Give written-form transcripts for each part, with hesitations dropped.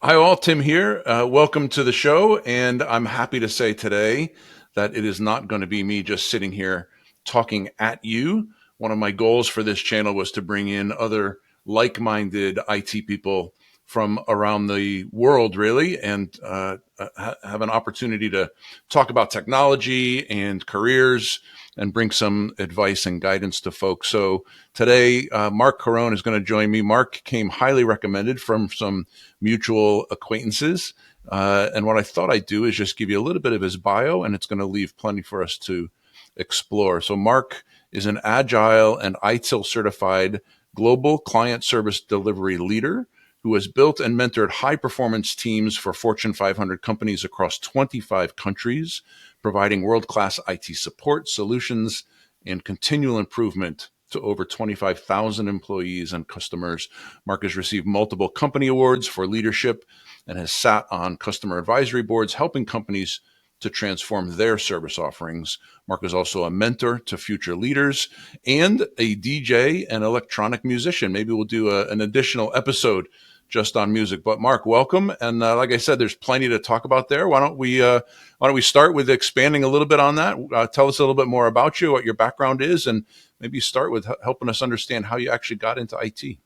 Hi, all. Tim here. Welcome to the show. And I'm happy to say today that it is not going to be me just sitting here talking at you. One of my goals for this channel was to bring in other like-minded IT people from around the world, really, and have an opportunity to talk about technology and careers and bring some advice and guidance to folks. So today, Marc Carone is going to join me. Marc came highly recommended from some mutual acquaintances. And what I thought I'd do is just give you a little bit of his bio, and it's going to leave plenty for us to explore. So Marc is an Agile and ITIL certified global client service delivery leader who has built and mentored high-performance teams for Fortune 500 companies across 25 countries, providing world-class IT support solutions and continual improvement to over 25,000 employees and customers. Marc has received multiple company awards for leadership and has sat on customer advisory boards, helping companies to transform their service offerings. Marc is also a mentor to future leaders and a DJ and electronic musician. Maybe we'll do an additional episode just on music. But Marc, welcome. And like I said, there's plenty to talk about there. Why don't we start with expanding a little bit on that? Tell us a little bit more about you, what your background is, and maybe start with helping us understand how you actually got into IT.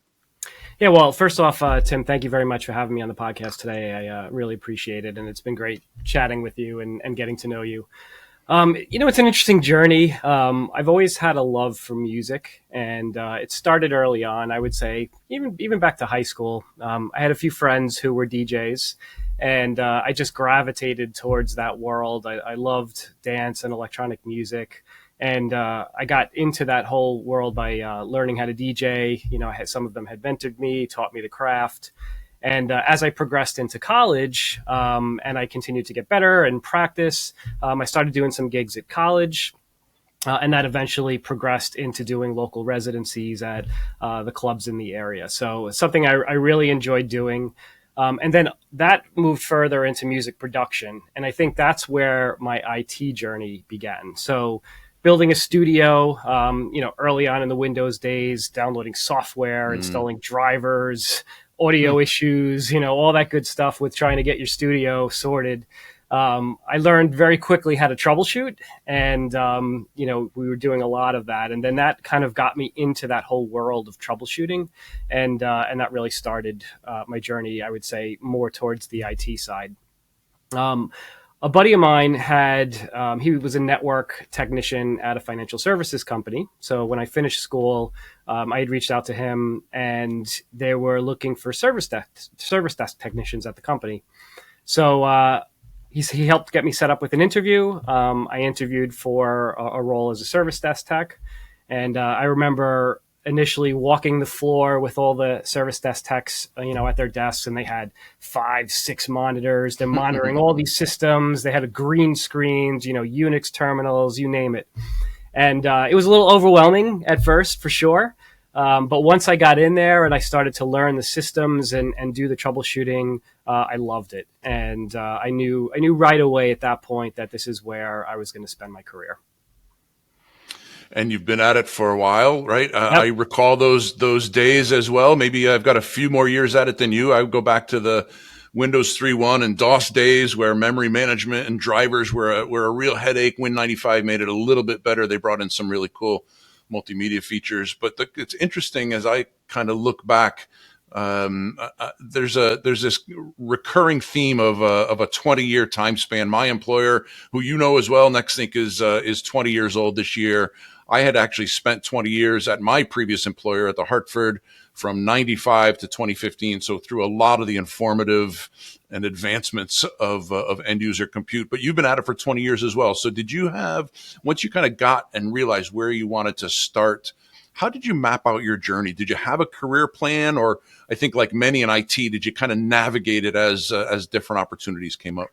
Yeah, well, first off, Tim, thank you very much for having me on the podcast today. I really appreciate it. And it's been great chatting with you and getting to know you. It's an interesting journey. I've always had a love for music, and it started early on, I would say, even back to high school. I had a few friends who were DJs, and I just gravitated towards that world. I loved dance and electronic music. And I got into that whole world by learning how to DJ. Some of them had mentored me, taught me the craft. And as I progressed into college and I continued to get better and practice, I started doing some gigs at college. And that eventually progressed into doing local residencies at the clubs in the area. So it's something I really enjoyed doing. And then that moved further into music production. And I think that's where my IT journey began. So building a studio, early on in the Windows days, downloading software, installing drivers, audio issues, all that good stuff with trying to get your studio sorted. I learned very quickly how to troubleshoot, and we were doing a lot of that, and then that kind of got me into that whole world of troubleshooting, and that really started my journey, I would say, more towards the IT side. A buddy of mine he was a network technician at a financial services company. So when I finished school, I had reached out to him, and they were looking for service desk technicians at the company. So he helped get me set up with an interview. I interviewed for a role as a service desk tech. And I remember initially walking the floor with all the service desk techs, at their desks, and they had 5-6 monitors. They're monitoring all these systems. They had green screens, Unix terminals, you name it. And it was a little overwhelming at first, for sure. But once I got in there and I started to learn the systems and do the troubleshooting, I loved it. And I knew right away at that point that this is where I was going to spend my career. And you've been at it for a while, right? Yep. I recall those days as well. Maybe I've got a few more years at it than you. I would go back to the Windows 3.1 and DOS days where memory management and drivers were a real headache. Win95 made it a little bit better. They brought in some really cool multimedia features. But it's interesting as I kind of look back. There's this recurring theme of a 20-year time span. My employer, who you know as well, Nextthink is 20 years old this year. I had actually spent 20 years at my previous employer at the Hartford from 95 to 2015. So through a lot of the informative and advancements of end user compute, but you've been at it for 20 years as well. So did you have, once you kind of got and realized where you wanted to start, how did you map out your journey? Did you have a career plan, or I think like many in IT, did you kind of navigate it as different opportunities came up?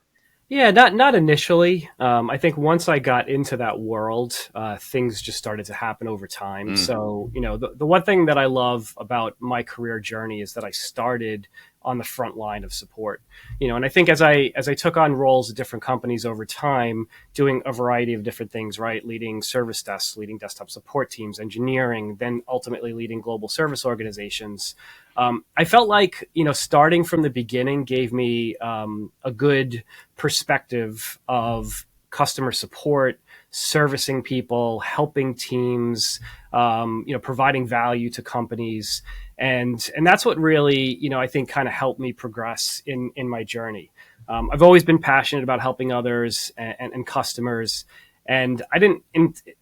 Yeah, not initially. I think once I got into that world, things just started to happen over time. So, the one thing that I love about my career journey is that I started on the front line of support. And I think as I took on roles at different companies over time, doing a variety of different things, right, leading service desks, leading desktop support teams, engineering, then ultimately leading global service organizations, I felt like starting from the beginning gave me a good perspective of customer support, servicing people, helping teams, providing value to companies, and that's what really I think kind of helped me progress in my journey. I've always been passionate about helping others and customers, and I didn't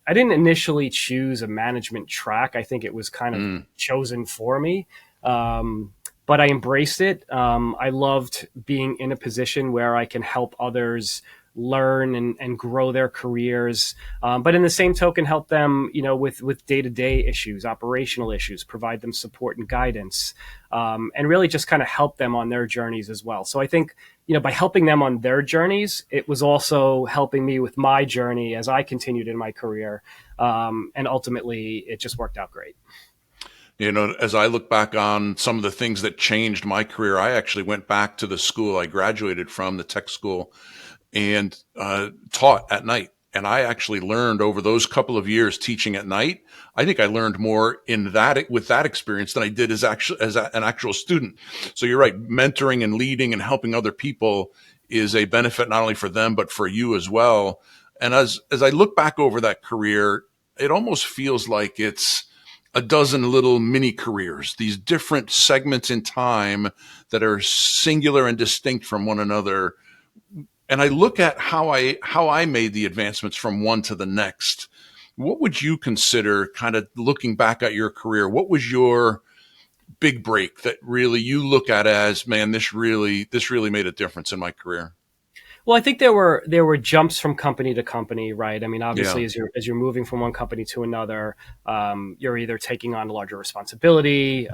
initially choose a management track. I think it was kind of Mm. chosen for me. But I embraced it. I loved being in a position where I can help others learn and grow their careers, but in the same token, help them, with day-to-day issues, operational issues, provide them support and guidance, and really just kind of help them on their journeys as well. So I think, by helping them on their journeys, it was also helping me with my journey as I continued in my career, and ultimately, it just worked out great. As I look back on some of the things that changed my career, I actually went back to the school I graduated from, the tech school, and taught at night. And I actually learned over those couple of years teaching at night. I think I learned more in that with that experience than I did an actual student. So you're right, mentoring and leading and helping other people is a benefit not only for them but for you as well. And as I look back over that career, it almost feels like it's a dozen little mini careers, these different segments in time that are singular and distinct from one another. And I look at how I made the advancements from one to the next. What would you consider, kind of looking back at your career? What was your big break that really you look at as, man, this really made a difference in my career? Well, I think there were jumps from company to company, right? I mean, Yeah. obviously, as you're moving from one company to another, you're either taking on larger responsibility,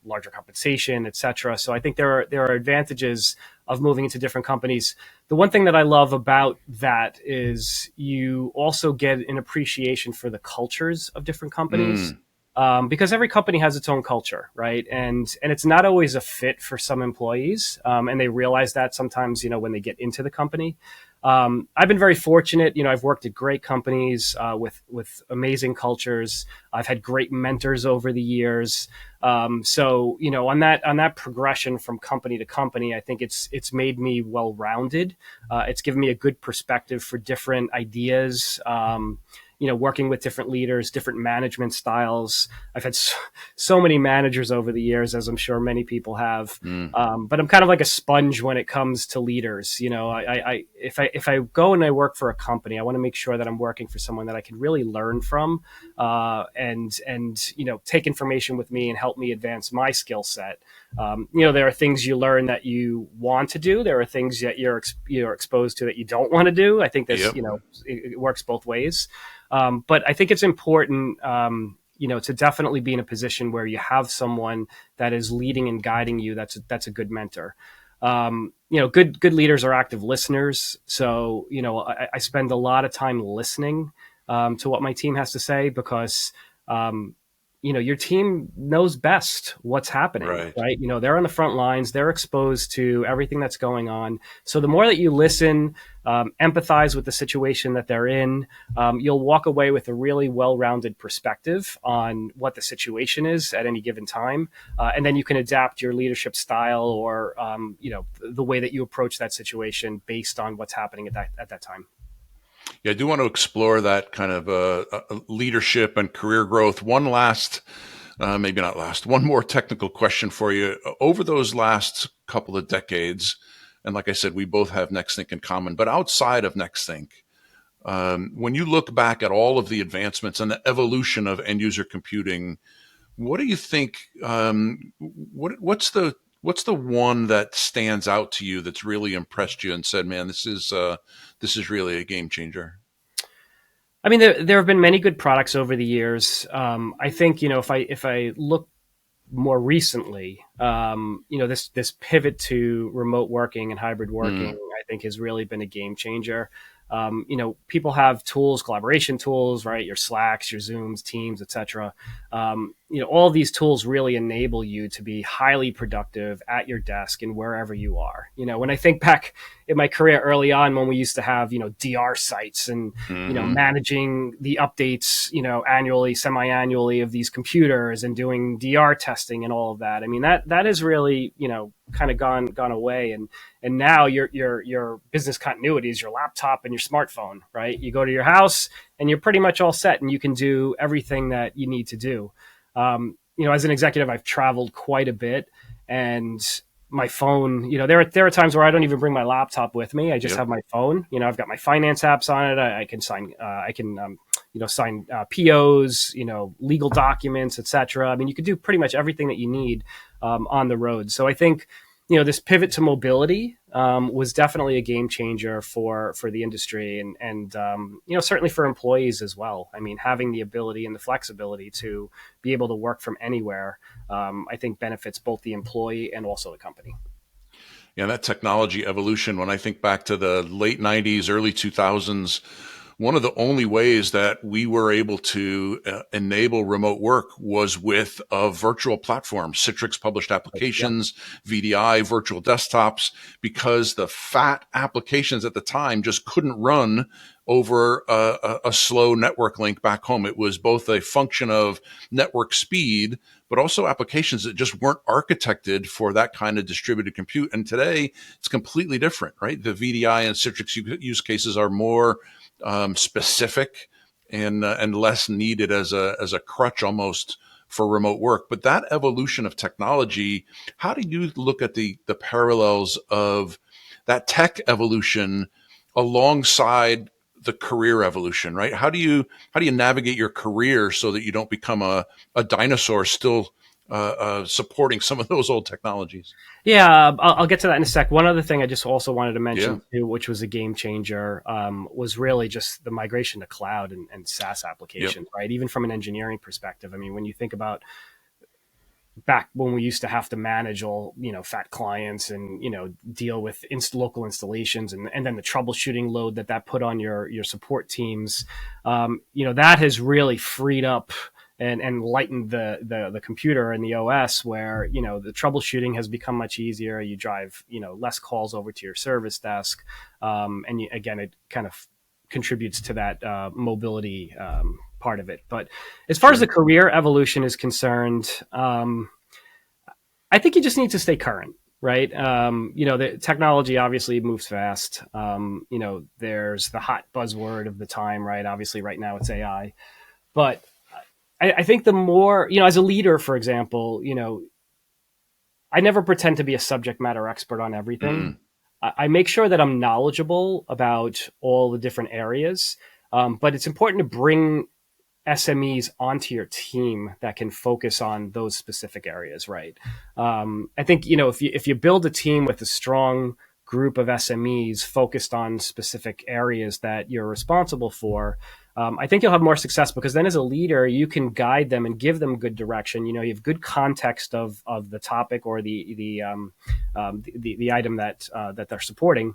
larger compensation, et cetera. So I think there are advantages of moving into different companies. The one thing that I love about that is you also get an appreciation for the cultures of different companies. Mm. Because every company has its own culture, right? And it's not always a fit for some employees, and they realize that sometimes, when they get into the company. I've been very fortunate. I've worked at great companies with amazing cultures. I've had great mentors over the years. So on that progression from company to company, I think it's made me well rounded. It's given me a good perspective for different ideas. Working with different leaders, different management styles. I've had so many managers over the years, as I'm sure many people have. Mm. But I'm kind of like a sponge when it comes to leaders. If I go and I work for a company, I want to make sure that I'm working for someone that I can really learn from, and take information with me and help me advance my skill set. There are things you learn that you want to do. There are things that you're exposed to that you don't want to do. I think Yep. it works both ways. But I think it's important, to definitely be in a position where you have someone that is leading and guiding you. That's a good mentor. Good leaders are active listeners. So, I spend a lot of time listening to what my team has to say because, your team knows best what's happening, Right. right? They're on the front lines, they're exposed to everything that's going on. So the more that you listen, empathize with the situation that they're in, you'll walk away with a really well-rounded perspective on what the situation is at any given time. And then you can adapt your leadership style or, the way that you approach that situation based on what's happening at that time. Yeah, I do want to explore that kind of leadership and career growth. Maybe not last, one more technical question for you. Over those last couple of decades, and like I said, we both have NextThink in common, but outside of NextThink, when you look back at all of the advancements and the evolution of end user computing, what do you think? What's the one that stands out to you that's really impressed you and said, "Man, this is really a game changer"? I mean, there have been many good products over the years. I think if I look more recently, this pivot to remote working and hybrid working, Mm. I think has really been a game changer. People have tools, collaboration tools, right? Your Slacks, your Zooms, Teams, etc. all these tools really enable you to be highly productive at your desk and wherever you are. When I think back in my career early on, when we used to have, DR sites and, Mm-hmm. managing the updates, annually, semi-annually of these computers and doing DR testing and all of that. I mean, that is really, kind of gone away. And now your business continuity is your laptop and your smartphone, right? You go to your house and you're pretty much all set and you can do everything that you need to do. As an executive, I've traveled quite a bit, and my phone, there are times where I don't even bring my laptop with me. I just Yep. have my phone. I've got my finance apps on it. I can sign, sign POs, legal documents, etc. I mean, you can do pretty much everything that you need on the road. So I think this pivot to mobility was definitely a game changer for the industry, and certainly for employees as well. I mean, having the ability and the flexibility to be able to work from anywhere, I think benefits both the employee and also the company. Yeah, that technology evolution, when I think back to the late 90s, early 2000s, one of the only ways that we were able to enable remote work was with a virtual platform, Citrix published Yep. applications, VDI, virtual desktops, because the fat applications at the time just couldn't run over a slow network link back home. It was both a function of network speed, but also applications that just weren't architected for that kind of distributed compute. And today it's completely different, right? The VDI and Citrix use cases are more specific and less needed as a crutch almost for remote work. But that evolution of technology, how do you look at the parallels of that tech evolution alongside the career evolution, right? How do you navigate your career so that you don't become a dinosaur still supporting some of those old technologies? Yeah, I'll get to that in a sec. One other thing I just also wanted to Yeah. mention too, which was a game changer, was really just the migration to cloud and SaaS Yep. applications, right? Even from an engineering perspective. I mean, when you think about back when we used to have to manage all fat clients and deal with local installations and then the troubleshooting load that put on your support teams, that has really freed up and lightened the computer and the OS, where the troubleshooting has become much easier. You drive less calls over to your service desk, and again, it kind of contributes to that mobility part of it. But as far as the Sure. career evolution is concerned, I think you just need to stay current, right? The technology obviously moves fast. There's the hot buzzword of the time, right? Obviously, right now it's AI. But I think the more, as a leader, for example, I never pretend to be a subject matter expert on everything. Mm-mm. I make sure that I'm knowledgeable about all the different areas. But it's important to bring SMEs onto your team that can focus on those specific areas, right? I think if you build a team with a strong group of SMEs focused on specific areas that you're responsible for, I think you'll have more success, because then as a leader you can guide them and give them good direction. You have good context of the topic or the item that they're supporting,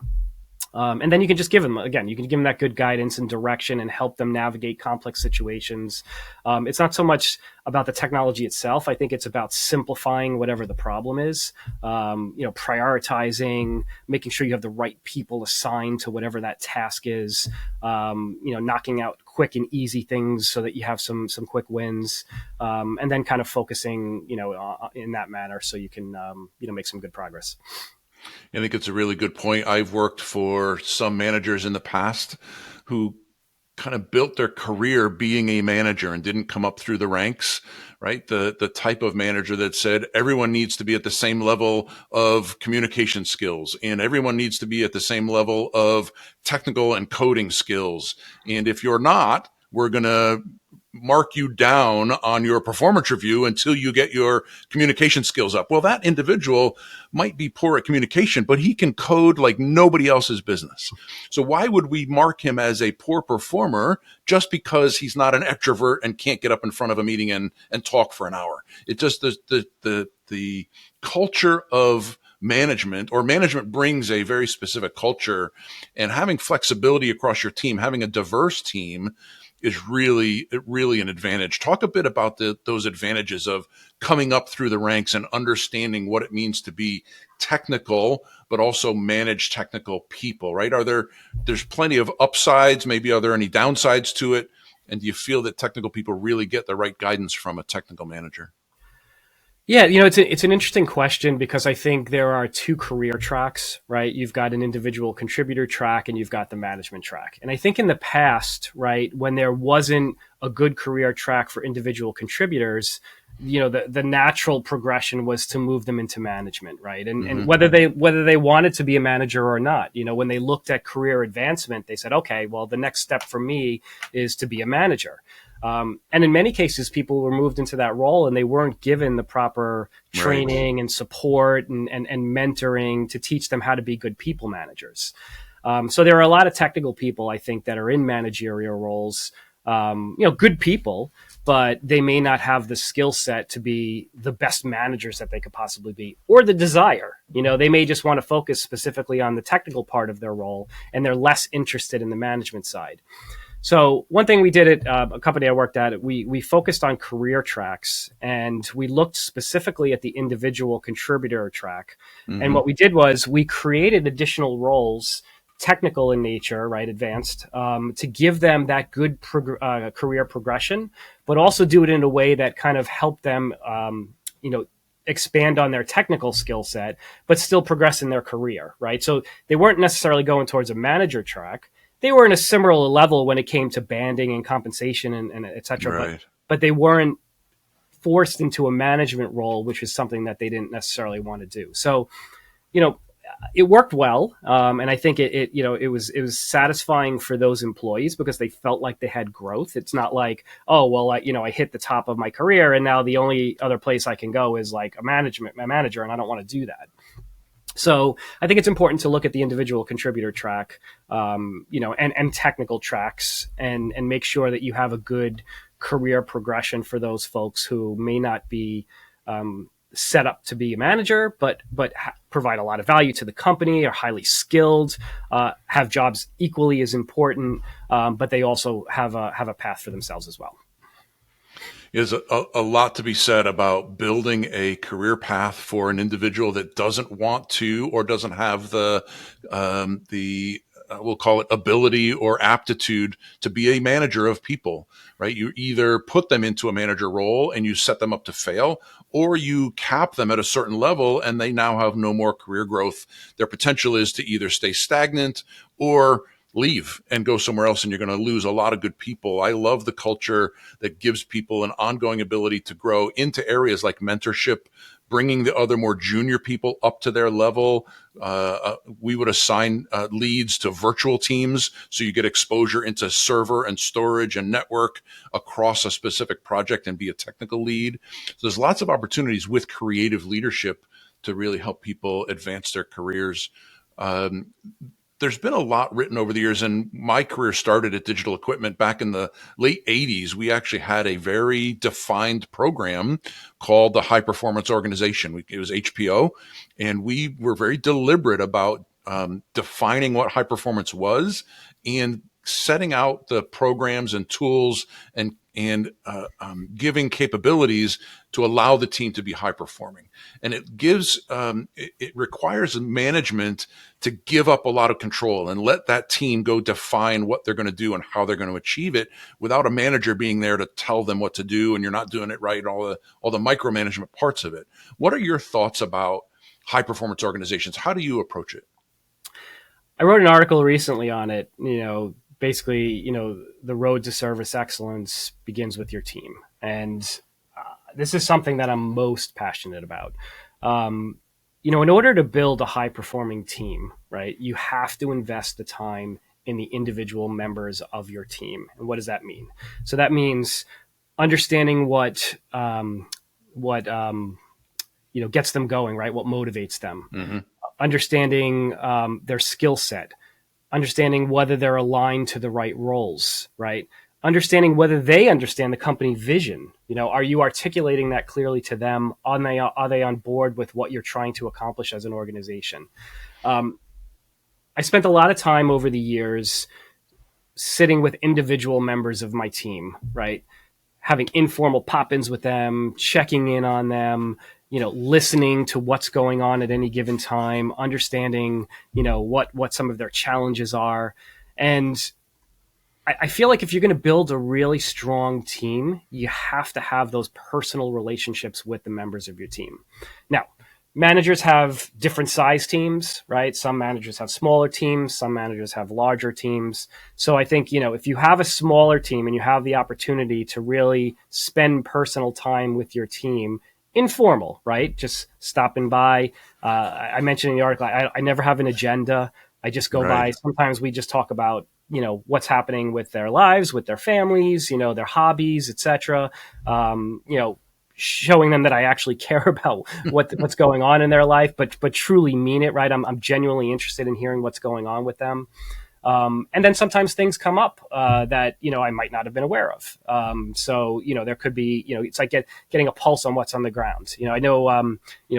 and then you can just give them, again, you can give them that good guidance and direction and help them navigate complex situations. It's not so much about the technology itself. I think it's about simplifying whatever the problem is, prioritizing, making sure you have the right people assigned to whatever that task is, knocking out quick and easy things so that you have some quick wins, and then kind of focusing, in that manner so you can, make some good progress. I think it's a really good point. I've worked for some managers in the past who kind of built their career being a manager and didn't come up through the ranks, right? The type of manager that said everyone needs to be at the same level of communication skills and everyone needs to be at the same level of technical and coding skills. And if you're not, we're going to mark you down on your performance review until you get your communication skills up. Well, that individual might be poor at communication, but he can code like nobody else's business. So why would we mark him as a poor performer just because he's not an extrovert and can't get up in front of a meeting and talk for an hour? It just the culture of management brings a very specific culture, and having flexibility across your team, having a diverse team is really an advantage. Talk a bit about those advantages of coming up through the ranks and understanding what it means to be technical, but also manage technical people, right? There's plenty of upsides. Maybe are there any downsides to it? And do you feel that technical people really get the right guidance from a technical manager? Yeah, it's an interesting question because I think there are two career tracks, right? You've got an individual contributor track and you've got the management track. And I think in the past, right, when there wasn't a good career track for individual contributors, the natural progression was to move them into management, right? And whether they wanted to be a manager or not, when they looked at career advancement, they said, okay, well, the next step for me is to be a manager. And in many cases, people were moved into that role and they weren't given the proper training and support and mentoring to teach them how to be good people managers. So there are a lot of technical people, I think, that are in managerial roles, good people, but they may not have the skill set to be the best managers that they could possibly be, or the desire. They may just want to focus specifically on the technical part of their role and they're less interested in the management side. So one thing we did at a company I worked at, we focused on career tracks and we looked specifically at the individual contributor track. Mm-hmm. And what we did was we created additional roles, technical in nature, right, advanced, to give them that good career progression, but also do it in a way that kind of helped them, expand on their technical skill set, but still progress in their career, right? So they weren't necessarily going towards a manager track. They were in a similar level when it came to banding and compensation and et cetera, right. but they weren't forced into a management role, which is something that they didn't necessarily want to do. So, it worked well. And I think it was satisfying for those employees because they felt like they had growth. It's not like, oh, well, I hit the top of my career and now the only other place I can go is like a manager, and I don't want to do that. So I think it's important to look at the individual contributor track, and technical tracks and make sure that you have a good career progression for those folks who may not be set up to be a manager, but provide a lot of value to the company, are highly skilled, have jobs equally as important, but they also have a path for themselves as well. Is a lot to be said about building a career path for an individual that doesn't want to or doesn't have the we'll call it ability or aptitude to be a manager of people, right? You either put them into a manager role and you set them up to fail, or you cap them at a certain level and they now have no more career growth. Their potential is to either stay stagnant or leave and go somewhere else, and you're going to lose a lot of good people. I love the culture that gives people an ongoing ability to grow into areas like mentorship, bringing the other more junior people up to their level. We would assign leads to virtual teams, so you get exposure into server and storage and network across a specific project and be a technical lead. So there's lots of opportunities with creative leadership to really help people advance their careers. There's been a lot written over the years, and my career started at Digital Equipment back in the late 80s. We actually had a very defined program called the High Performance Organization. It was HPO, and we were very deliberate about defining what high performance was and setting out the programs and tools and giving capabilities to allow the team to be high performing. And it gives, it requires management to give up a lot of control and let that team go define what they're going to do and how they're going to achieve it without a manager being there to tell them what to do and you're not doing it right, all the micromanagement parts of it. What are your thoughts about high performance organizations? How do you approach it? I wrote an article recently on it, basically, the road to service excellence begins with your team. And this is something that I'm most passionate about. In order to build a high performing team, right, you have to invest the time in the individual members of your team. And what does that mean? So that means understanding what gets them going, right? What motivates them. Mm-hmm. Understanding their skill set, understanding whether they're aligned to the right roles, right? Understanding whether they understand the company vision. Are you articulating that clearly to them? Are they on board with what you're trying to accomplish as an organization? I spent a lot of time over the years sitting with individual members of my team, right? Having informal pop-ins with them, checking in on them, listening to what's going on at any given time, understanding, what some of their challenges are. And I feel like if you're going to build a really strong team, you have to have those personal relationships with the members of your team. Now, managers have different size teams, right? Some managers have smaller teams, some managers have larger teams. So I think, if you have a smaller team and you have the opportunity to really spend personal time with your team, informal, right? Just stopping by. I mentioned in the article, I never have an agenda. I just go Right. by. Sometimes we just talk about, what's happening with their lives, with their families, their hobbies, etc. Showing them that I actually care about what's going on in their life, but truly mean it, right? I'm genuinely interested in hearing what's going on with them. And then sometimes things come up that I might not have been aware of. So there could be it's like getting a pulse on what's on the ground. I know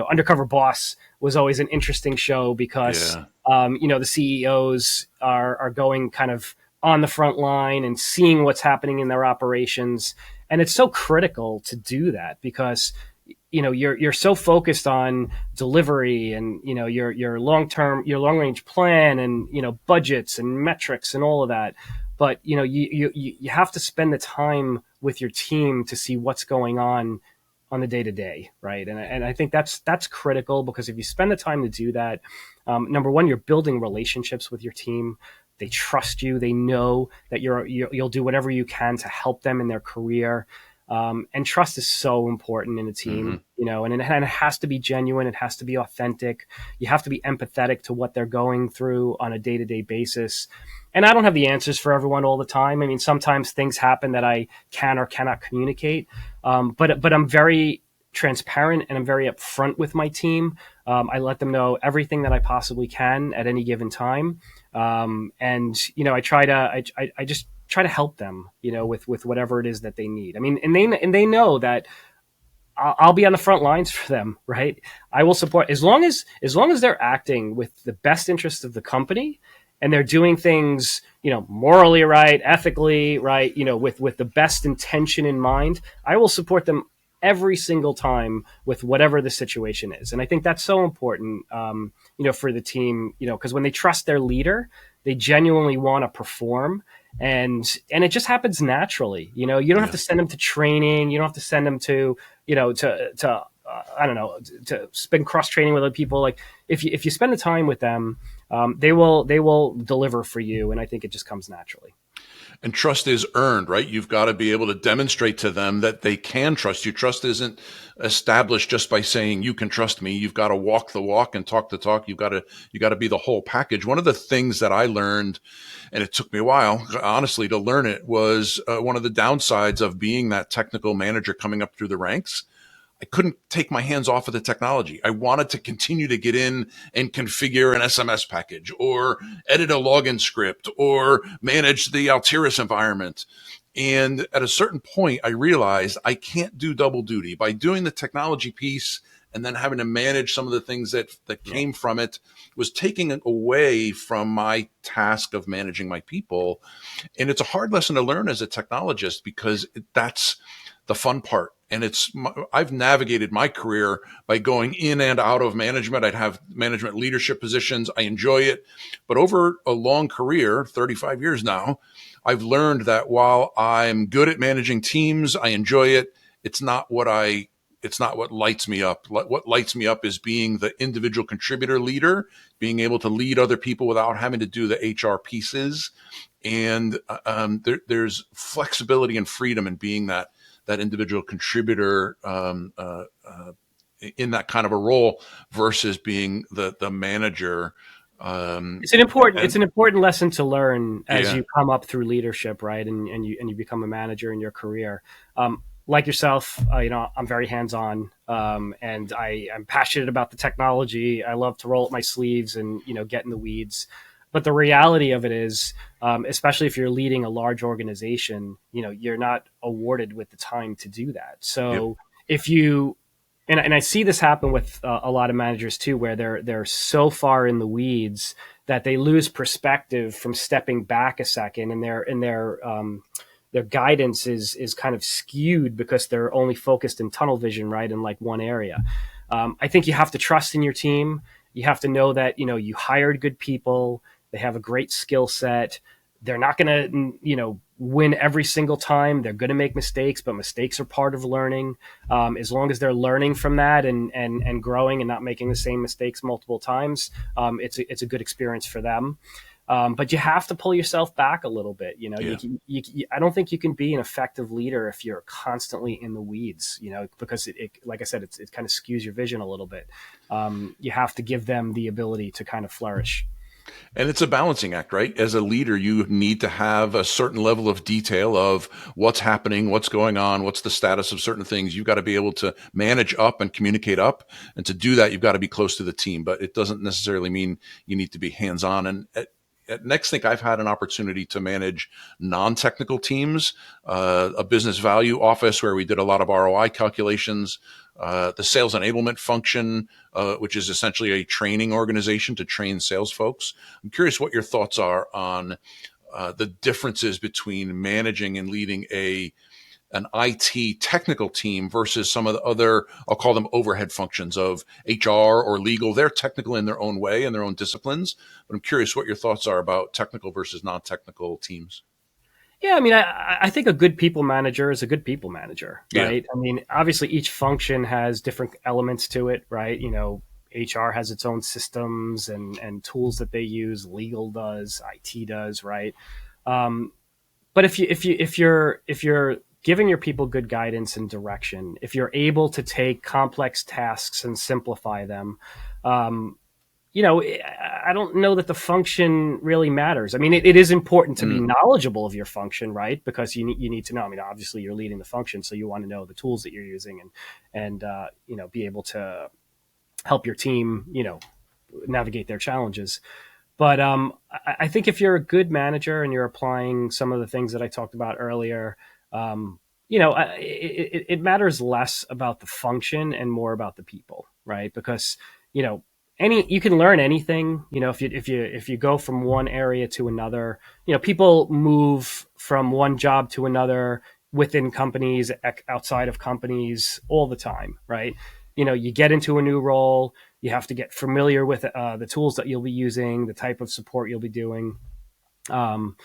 Undercover Boss was always an interesting show because Yeah. the CEOs are going kind of on the front line and seeing what's happening in their operations, and it's so critical to do that because you're so focused on delivery and your long range plan and budgets and metrics and all of that, but you have to spend the time with your team to see what's going on the day to day, right? And I think that's critical because if you spend the time to do that, number one, you're building relationships with your team. They trust you. They know that you'll do whatever you can to help them in their career. And trust is so important in a Mm-hmm. team, and it has to be genuine. It has to be authentic. You have to be empathetic to what they're going through on a day-to-day basis. And I don't have the answers for everyone all the time. I mean, sometimes things happen that I can or cannot communicate. But I'm very transparent and I'm very upfront with my team. I let them know everything that I possibly can at any given time. And I just try to help them, with whatever it is that they need. I mean, and they know that I'll be on the front lines for them, right? I will support as long as they're acting with the best interest of the company and they're doing things, morally right, ethically right, with the best intention in mind. I will support them every single time with whatever the situation is. And I think that's so important, for the team, because when they trust their leader, they genuinely want to perform. And it just happens naturally. You don't have Yeah. to send them to training. You don't have to send them to, I don't know, to spend cross training with other people. Like if you spend the time with them, they will deliver for you. And I think it just comes naturally. And trust is earned, right? You've got to be able to demonstrate to them that they can trust you. Trust isn't established just by saying you can trust me. You've got to walk the walk and talk the talk. You got to be the whole package. One of the things that I learned, and it took me a while, honestly, to learn it, was one of the downsides of being that technical manager coming up through the ranks. I couldn't take my hands off of the technology. I wanted to continue to get in and configure an SMS package or edit a login script or manage the Altiris environment. And at a certain point, I realized I can't do double duty by doing the technology piece and then having to manage some of the things that Yeah. came from it was taking away from my task of managing my people. And it's a hard lesson to learn as a technologist because that's the fun part. And I've navigated my career by going in and out of management. I'd have management leadership positions. I enjoy it. But over a long career, 35 years now, I've learned that while I'm good at managing teams, I enjoy it. It's not what lights me up. What lights me up is being the individual contributor leader, being able to lead other people without having to do the HR pieces. And there's flexibility and freedom in being that individual contributor in that kind of a role versus being the manager. And It's an important lesson to learn as yeah, you come up through leadership, right? And you become a manager in your career. Like yourself, I'm very hands on, and I'm passionate about the technology. I love to roll up my sleeves and get in the weeds. But the reality of it is, especially if you're leading a large organization, you're not awarded with the time to do that. yep, So if you and I see this happen with a lot of managers too, where they're so far in the weeds that they lose perspective from stepping back a second, and their guidance is kind of skewed because they're only focused in tunnel vision, right, in like one area. I think you have to trust in your team. You have to know that you hired good people. They have a great skill set. They're not going to win every single time. They're going to make mistakes, but mistakes are part of learning. As long as they're learning from that and growing and not making the same mistakes multiple times, it's a good experience for them. But you have to pull yourself back a little bit. Yeah. I don't think you can be an effective leader if you're constantly in the weeds, because like I said, it kind of skews your vision a little bit. You have to give them the ability to kind of flourish. And it's a balancing act, right? As a leader, you need to have a certain level of detail of what's happening, what's going on, what's the status of certain things. You've got to be able to manage up and communicate up. And to do that, you've got to be close to the team, but it doesn't necessarily mean you need to be hands-on. And at Nextthink, I've had an opportunity to manage non-technical teams, a business value office where we did a lot of ROI calculations, the sales enablement function, which is essentially a training organization to train sales folks. I'm curious what your thoughts are on the differences between managing and leading an IT technical team versus some of the other, I'll call them overhead functions of HR or legal. They're technical in their own way and their own disciplines, but I'm curious what your thoughts are about technical versus non-technical teams. Yeah, I mean, I think a good people manager is a good people manager, Yeah, right? I mean, obviously each function has different elements to it, right? HR has its own systems and tools that they use. Legal does, IT does, right? Um, but if you're giving your people good guidance and direction, if you're able to take complex tasks and simplify them, um, I don't know that the function really matters. I mean, it is important to be knowledgeable of your function, right? Because you need to know. I mean, obviously you're leading the function, so you want to know the tools that you're using and be able to help your team, navigate their challenges. But I think if you're a good manager and you're applying some of the things that I talked about earlier, it matters less about the function and more about the people, right? Because you know you can learn anything. If you go from one area to another, people move from one job to another within companies, outside of companies, all the time, right? You get into a new role, you have to get familiar with the tools that you'll be using, the type of support you'll be doing. Um,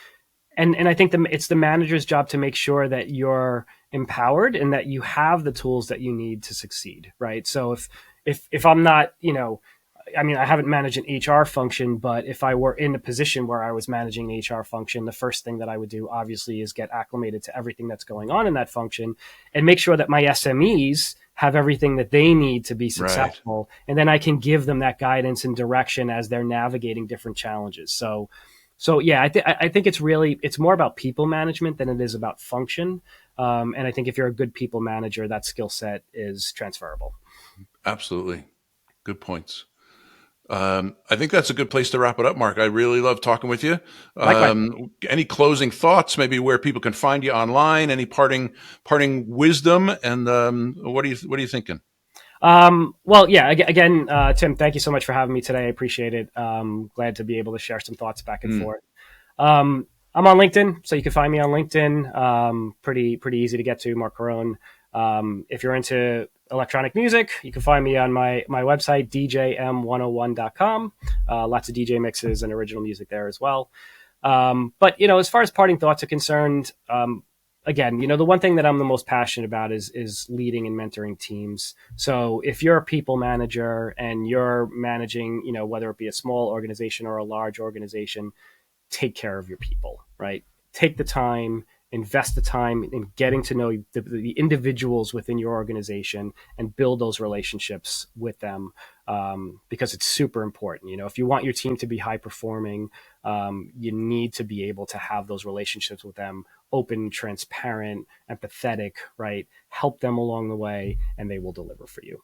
and I think it's the manager's job to make sure that you're empowered and that you have the tools that you need to succeed, right? So if I'm not, I mean, I haven't managed an HR function, but if I were in a position where I was managing an HR function, the first thing that I would do, obviously, is get acclimated to everything that's going on in that function and make sure that my SMEs have everything that they need to be right. successful. And then I can give them that guidance and direction as they're navigating different challenges. So yeah, I think it's more about people management than it is about function. And I think if you're a good people manager, that skill set is transferable. Absolutely. Good points. I think that's a good place to wrap it up, Mark. I really love talking with you. Likewise. Any closing thoughts, maybe where people can find you online, any parting wisdom, and what are you thinking? Well, yeah, again, Tim, thank you so much for having me today. I appreciate it. Glad to be able to share some thoughts back and forth. I'm on LinkedIn, so you can find me on LinkedIn. Pretty easy to get to, Marc Carone. If you're into electronic music, you can find me on my website, djm101.com. Lots of DJ mixes and original music there as well. But as far as parting thoughts are concerned, again, the one thing that I'm the most passionate about is leading and mentoring teams. So if you're a people manager and you're managing, whether it be a small organization or a large organization, take care of your people, right? Take the time, invest the time in getting to know the individuals within your organization and build those relationships with them, because it's super important. If you want your team to be high performing, you need to be able to have those relationships with them, open, transparent, empathetic, right? Help them along the way, and they will deliver for you.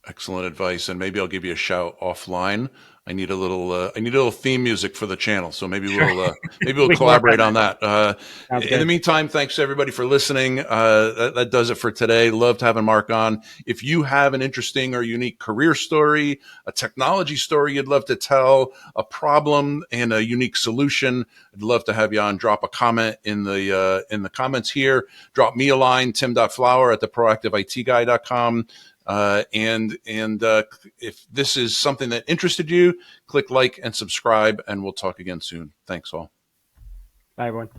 Excellent advice. And maybe I'll give you a shout offline I need a little theme music for the channel. So Sure. maybe we'll We can work on collaborate on that. that. Sounds In the good. meantime, thanks to everybody for listening. That does it for today. Loved having Marc on. If you have an interesting or unique career story, a technology story you'd love to tell, a problem and a unique solution, I'd love to have you on. Drop a comment in the comments here. Drop me a line, tim.flower at theproactiveitguy.com. If this is something that interested you, click like and subscribe, and we'll talk again soon. Thanks all. Bye, everyone.